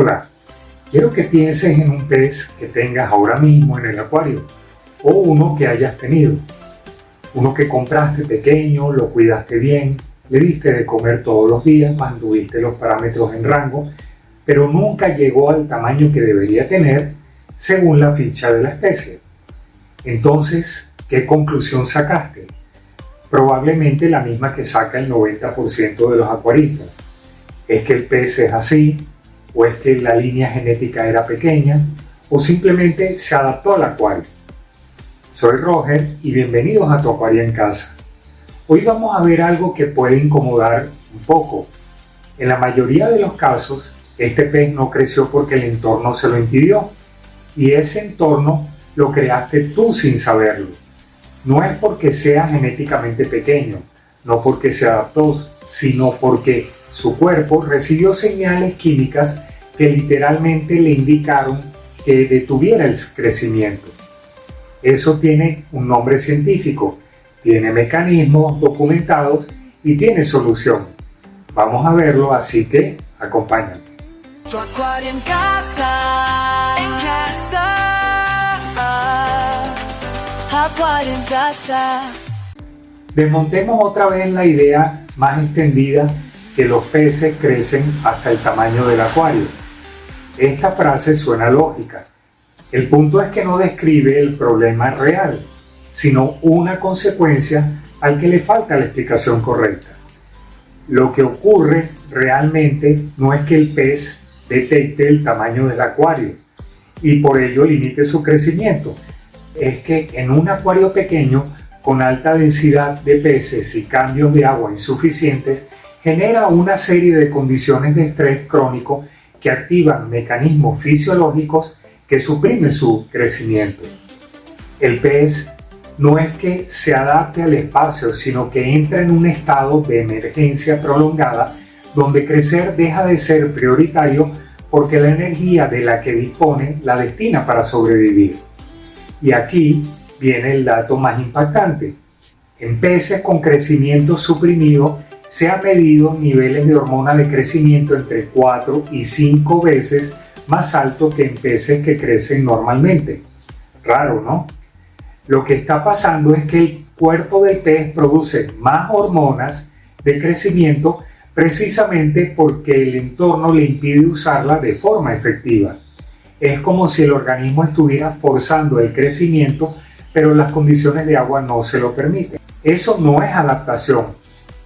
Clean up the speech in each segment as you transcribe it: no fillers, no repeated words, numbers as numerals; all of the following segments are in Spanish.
Hola, quiero que pienses en un pez que tengas ahora mismo en el acuario o uno que hayas tenido. Uno que compraste pequeño, lo cuidaste bien, le diste de comer todos los días, mantuviste los parámetros en rango, pero nunca llegó al tamaño que debería tener según la ficha de la especie. Entonces, ¿qué conclusión sacaste? Probablemente la misma que saca el 90% de los acuaristas. ¿Es que el pez es así? ¿O es que la línea genética era pequeña? ¿O simplemente se adaptó al acuario? Soy Roger y bienvenidos a Tu Acuario en Casa. Hoy vamos a ver algo que puede incomodar un poco. En la mayoría de los casos, este pez no creció porque el entorno se lo impidió. Y ese entorno lo creaste tú sin saberlo. No es porque sea genéticamente pequeño, no porque se adaptó, sino porque su cuerpo recibió señales químicas que literalmente le indicaron que detuviera el crecimiento. Eso tiene un nombre científico, tiene mecanismos documentados y tiene solución. Vamos a verlo, así que acompáñame. Tu acuario en casa, en casa. Acuario en casa. Desmontemos otra vez la idea más extendida que los peces crecen hasta el tamaño del acuario. Esta frase suena lógica. El punto es que no describe el problema real, sino una consecuencia al que le falta la explicación correcta. Lo que ocurre realmente no es que el pez detecte el tamaño del acuario y por ello limite su crecimiento. Es que en un acuario pequeño con alta densidad de peces y cambios de agua insuficientes genera una serie de condiciones de estrés crónico que activan mecanismos fisiológicos que suprimen su crecimiento. El pez no es que se adapte al espacio, sino que entra en un estado de emergencia prolongada donde crecer deja de ser prioritario porque la energía de la que dispone la destina para sobrevivir. Y aquí viene el dato más impactante. En peces con crecimiento suprimido se han medido niveles de hormona de crecimiento entre 4 y 5 veces más alto que en peces que crecen normalmente. Raro, ¿no? Lo que está pasando es que el cuerpo del pez produce más hormonas de crecimiento precisamente porque el entorno le impide usarla de forma efectiva. Es como si el organismo estuviera forzando el crecimiento, pero las condiciones de agua no se lo permiten. Eso no es adaptación,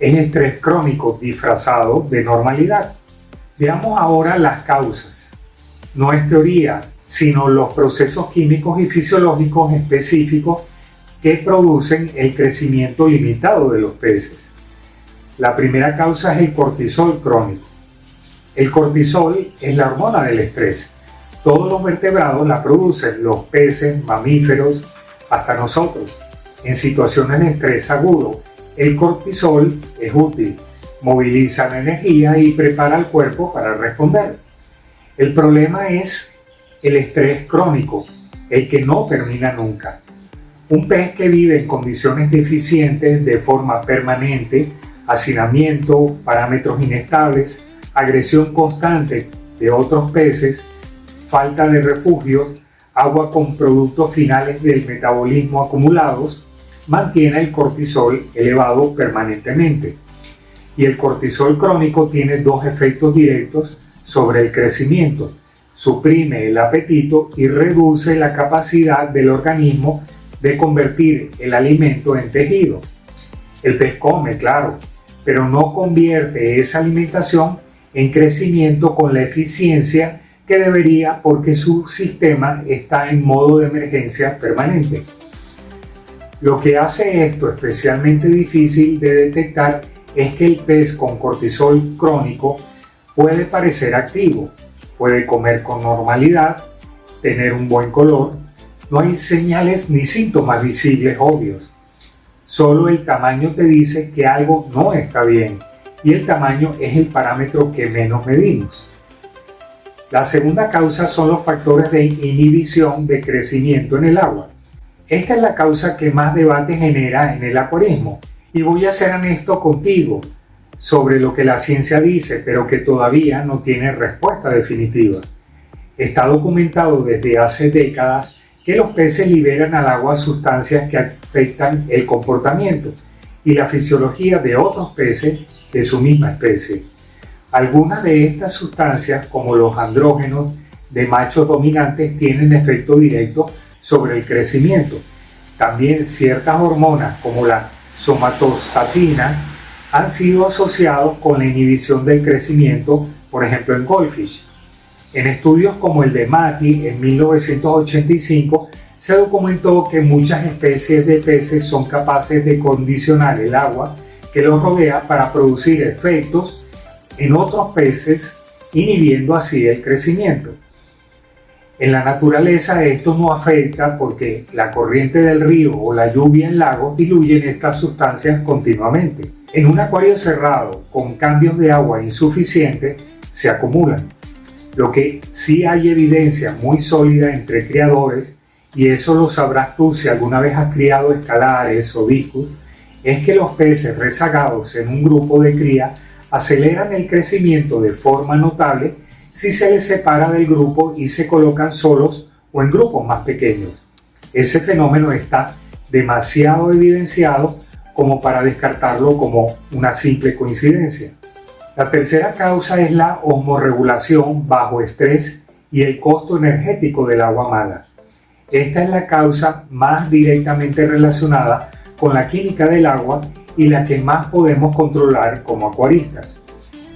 es estrés crónico disfrazado de normalidad. Veamos ahora las causas. No es teoría, sino los procesos químicos y fisiológicos específicos que producen el crecimiento limitado de los peces. La primera causa es el cortisol crónico. El cortisol es la hormona del estrés. Todos los vertebrados la producen, los peces, mamíferos, hasta nosotros. En situaciones de estrés agudo, el cortisol es útil, moviliza la energía y prepara al cuerpo para responder. El problema es el estrés crónico, el que no termina nunca. Un pez que vive en condiciones deficientes de forma permanente, hacinamiento, parámetros inestables, agresión constante de otros peces, falta de refugios, agua con productos finales del metabolismo acumulados, mantiene el cortisol elevado permanentemente. Y el cortisol crónico tiene dos efectos directos sobre el crecimiento. Suprime el apetito y reduce la capacidad del organismo de convertir el alimento en tejido. El pez come, claro, pero no convierte esa alimentación en crecimiento con la eficiencia que debería porque su sistema está en modo de emergencia permanente. Lo que hace esto especialmente difícil de detectar es que el pez con cortisol crónico puede parecer activo, puede comer con normalidad, tener un buen color, no hay señales ni síntomas visibles obvios. Solo el tamaño te dice que algo no está bien y el tamaño es el parámetro que menos medimos. La segunda causa son los factores de inhibición de crecimiento en el agua. Esta es la causa que más debate genera en el acuarismo y voy a ser honesto contigo. sobre lo que la ciencia dice, pero que todavía no tiene respuesta definitiva. Está documentado desde hace décadas que los peces liberan al agua sustancias que afectan el comportamiento y la fisiología de otros peces de su misma especie. Algunas de estas sustancias, como los andrógenos de machos dominantes, tienen efecto directo sobre el crecimiento. También ciertas hormonas, como la somatostatina, han sido asociados con la inhibición del crecimiento, por ejemplo en goldfish. En estudios como el de Matty en 1985, se documentó que muchas especies de peces son capaces de condicionar el agua que los rodea para producir efectos en otros peces, inhibiendo así el crecimiento. En la naturaleza esto no afecta porque la corriente del río o la lluvia en lagos diluyen estas sustancias continuamente. En un acuario cerrado con cambios de agua insuficientes se acumulan. Lo que sí hay evidencia muy sólida entre criadores, y eso lo sabrás tú si alguna vez has criado escalares o discus, es que los peces rezagados en un grupo de cría aceleran el crecimiento de forma notable si se les separa del grupo y se colocan solos o en grupos más pequeños. Ese fenómeno está demasiado evidenciado como para descartarlo como una simple coincidencia. La tercera causa es la osmorregulación bajo estrés y el costo energético del agua mala. Esta es la causa más directamente relacionada con la química del agua y la que más podemos controlar como acuaristas.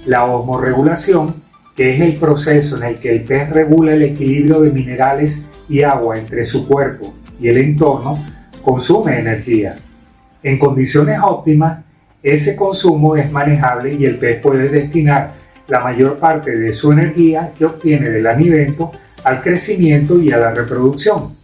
La osmorregulación, que es el proceso en el que el pez regula el equilibrio de minerales y agua entre su cuerpo y el entorno, consume energía. En condiciones óptimas, ese consumo es manejable y el pez puede destinar la mayor parte de su energía que obtiene del alimento al crecimiento y a la reproducción.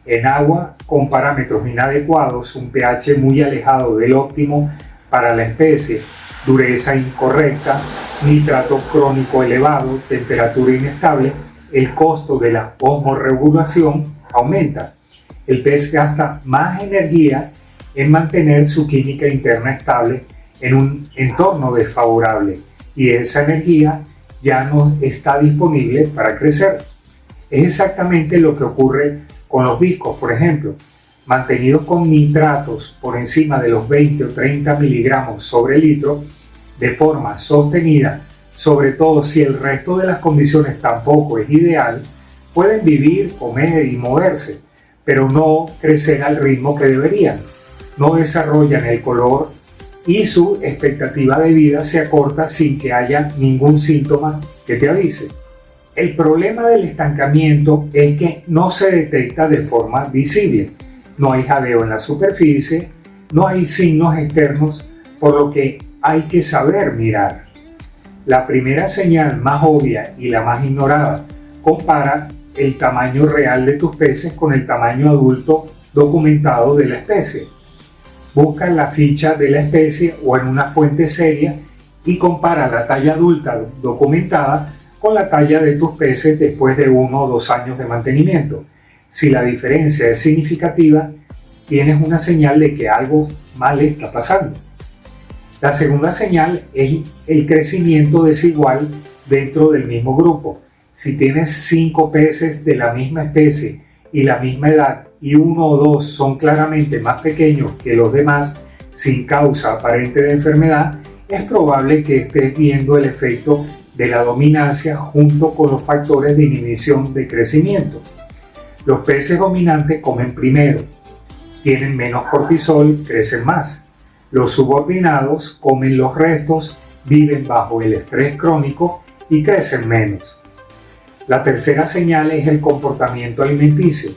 En agua con parámetros inadecuados, un pH muy alejado del óptimo para la especie, dureza incorrecta, nitrato crónico elevado, temperatura inestable, el costo de la osmorregulación aumenta. El pez gasta más energía en mantener su química interna estable en un entorno desfavorable y esa energía ya no está disponible para crecer. Es exactamente lo que ocurre con los discos, por ejemplo. Mantenidos con nitratos por encima de los 20 o 30 miligramos sobre litro de forma sostenida, sobre todo si el resto de las condiciones tampoco es ideal, pueden vivir, comer y moverse, pero no crecer al ritmo que deberían. No desarrollan el color y su expectativa de vida se acorta sin que haya ningún síntoma que te avise. El problema del estancamiento es que no se detecta de forma visible. No hay jadeo en la superficie, no hay signos externos, por lo que hay que saber mirar. La primera señal más obvia y la más ignorada compara el tamaño real de tus peces con el tamaño adulto documentado de la especie. Busca en la ficha de la especie o en una fuente seria y compara la talla adulta documentada con la talla de tus peces después de 1 o 2 años de mantenimiento. Si la diferencia es significativa, tienes una señal de que algo mal está pasando. La segunda señal es el crecimiento desigual dentro del mismo grupo. Si tienes 5 peces de la misma especie y la misma edad y 1 o 2 son claramente más pequeños que los demás sin causa aparente de enfermedad, es probable que estés viendo el efecto de la dominancia junto con los factores de inhibición de crecimiento. Los peces dominantes comen primero, tienen menos cortisol, crecen más. Los subordinados comen los restos, viven bajo el estrés crónico y crecen menos. La tercera señal es el comportamiento alimenticio.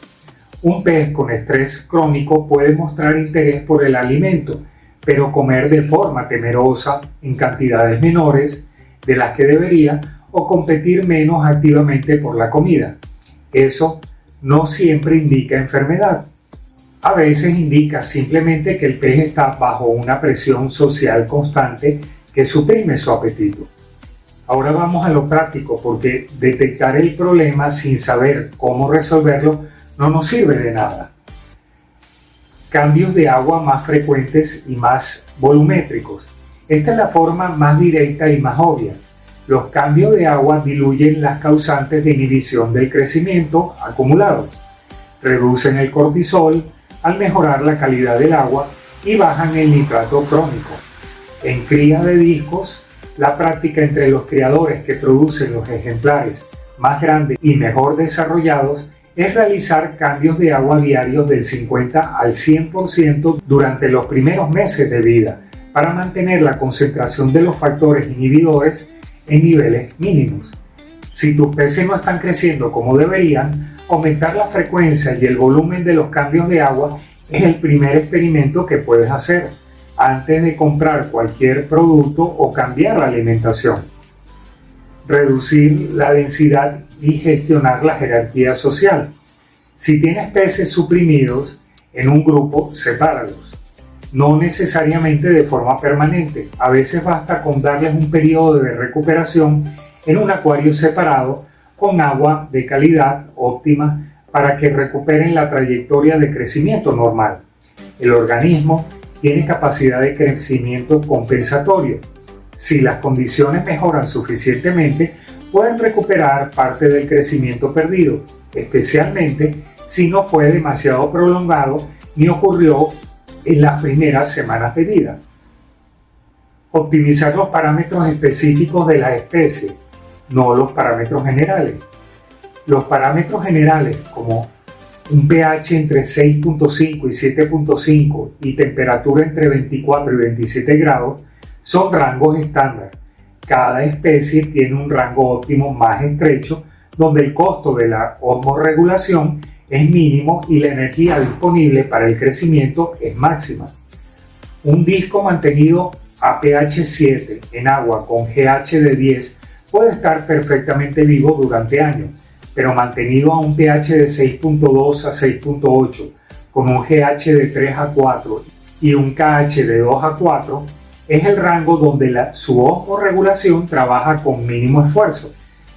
Un pez con estrés crónico puede mostrar interés por el alimento, pero comer de forma temerosa en cantidades menores de las que debería o competir menos activamente por la comida. Eso no siempre indica enfermedad. A veces indica simplemente que el pez está bajo una presión social constante que suprime su apetito. Ahora vamos a lo práctico, porque detectar el problema sin saber cómo resolverlo no nos sirve de nada. Cambios de agua más frecuentes y más volumétricos. Esta es la forma más directa y más obvia. Los cambios de agua diluyen las causantes de inhibición del crecimiento acumulados, reducen el cortisol al mejorar la calidad del agua y bajan el nitrato crónico. En cría de discos, la práctica entre los criadores que producen los ejemplares más grandes y mejor desarrollados es realizar cambios de agua diarios del 50 al 100% durante los primeros meses de vida para mantener la concentración de los factores inhibidores en niveles mínimos. Si tus peces no están creciendo como deberían, aumentar la frecuencia y el volumen de los cambios de agua es el primer experimento que puedes hacer antes de comprar cualquier producto o cambiar la alimentación. Reducir la densidad y gestionar la jerarquía social. Si tienes peces suprimidos en un grupo, sepáralos. No necesariamente de forma permanente. A veces basta con darles un periodo de recuperación en un acuario separado con agua de calidad óptima para que recuperen la trayectoria de crecimiento normal. El organismo tiene capacidad de crecimiento compensatorio. Si las condiciones mejoran suficientemente, pueden recuperar parte del crecimiento perdido, especialmente si no fue demasiado prolongado ni ocurrió en las primeras semanas de vida. Optimizar los parámetros específicos de la especie, no los parámetros generales. Los parámetros generales, como un pH entre 6.5 y 7.5 y temperatura entre 24 y 27 grados, son rangos estándar. Cada especie tiene un rango óptimo más estrecho, donde el costo de la osmorregulación es mínimo y la energía disponible para el crecimiento es máxima. Un disco mantenido a pH 7 en agua con GH de 10 puede estar perfectamente vivo durante años, pero mantenido a un pH de 6.2 a 6.8 con un GH de 3 a 4 y un KH de 2 a 4 es el rango donde su osmorregulación trabaja con mínimo esfuerzo.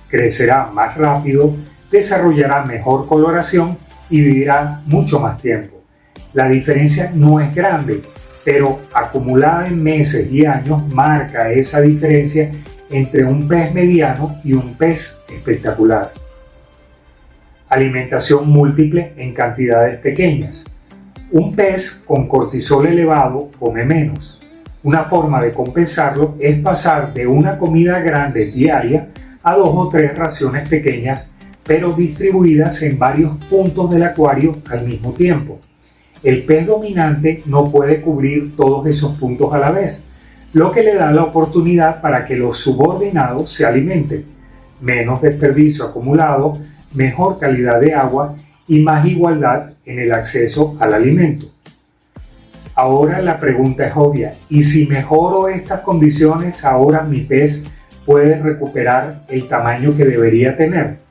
Crecerá más rápido, desarrollará mejor coloración y vivirá mucho más tiempo. La diferencia no es grande, pero acumulada en meses y años marca esa diferencia entre un pez mediano y un pez espectacular. Alimentación múltiple en cantidades pequeñas. Un pez con cortisol elevado come menos. Una forma de compensarlo es pasar de una comida grande diaria a 2 o 3 raciones pequeñas, pero distribuidas en varios puntos del acuario al mismo tiempo. El pez dominante no puede cubrir todos esos puntos a la vez, lo que le da la oportunidad para que los subordinados se alimenten. Menos desperdicio acumulado, mejor calidad de agua y más igualdad en el acceso al alimento. Ahora la pregunta es obvia: ¿y si mejoro estas condiciones, ahora mi pez puede recuperar el tamaño que debería tener?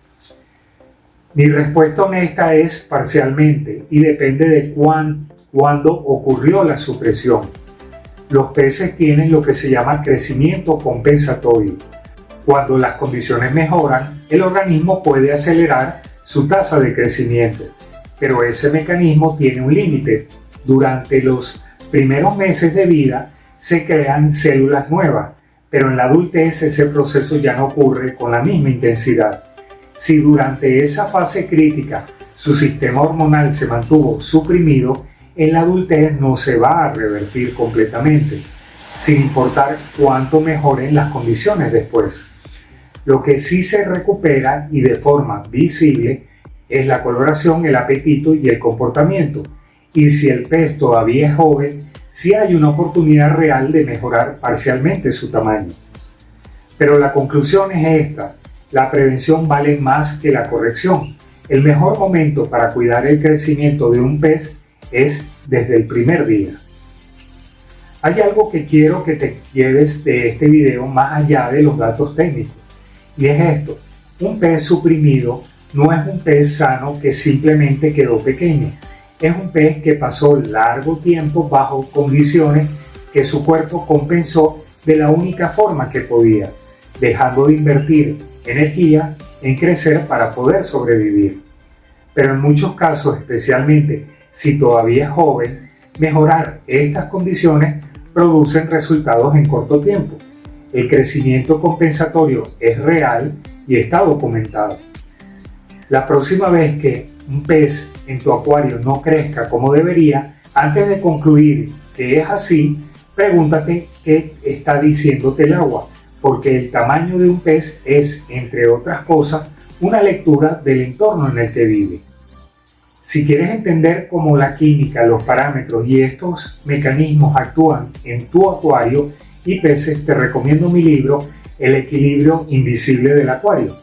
Mi respuesta honesta es parcialmente y depende de cuándo ocurrió la supresión. Los peces tienen lo que se llama crecimiento compensatorio. Cuando las condiciones mejoran, el organismo puede acelerar su tasa de crecimiento, pero ese mecanismo tiene un límite. Durante los primeros meses de vida se crean células nuevas, pero en la adultez ese proceso ya no ocurre con la misma intensidad. Si durante esa fase crítica su sistema hormonal se mantuvo suprimido, en la adultez no se va a revertir completamente, sin importar cuánto mejoren las condiciones después. Lo que sí se recupera y de forma visible es la coloración, el apetito y el comportamiento. Y si el pez todavía es joven, sí hay una oportunidad real de mejorar parcialmente su tamaño. Pero la conclusión es esta: la prevención vale más que la corrección. El mejor momento para cuidar el crecimiento de un pez es desde el primer día. Hay algo que quiero que te lleves de este video más allá de los datos técnicos, y es esto: un pez suprimido no es un pez sano que simplemente quedó pequeño. Es un pez que pasó largo tiempo bajo condiciones que su cuerpo compensó de la única forma que podía, dejando de invertir energía en crecer para poder sobrevivir. Pero en muchos casos, especialmente si todavía es joven, mejorar estas condiciones producen resultados en corto tiempo. El crecimiento compensatorio es real y está documentado. La próxima vez que un pez en tu acuario no crezca como debería, antes de concluir que es así, pregúntate qué está diciéndote el agua, porque el tamaño de un pez es, entre otras cosas, una lectura del entorno en el que vive. Si quieres entender cómo la química, los parámetros y estos mecanismos actúan en tu acuario y peces, te recomiendo mi libro El equilibrio invisible del acuario.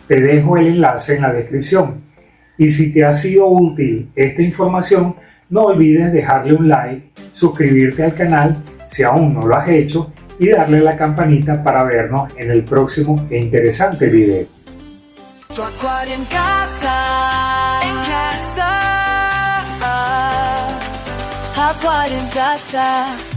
Te dejo el enlace en la descripción. Y si te ha sido útil esta información, no olvides dejarle un like, suscribirte al canal si aún no lo has hecho y darle a la campanita para vernos en el próximo e interesante video. Tu acuario en casa, acuario en casa.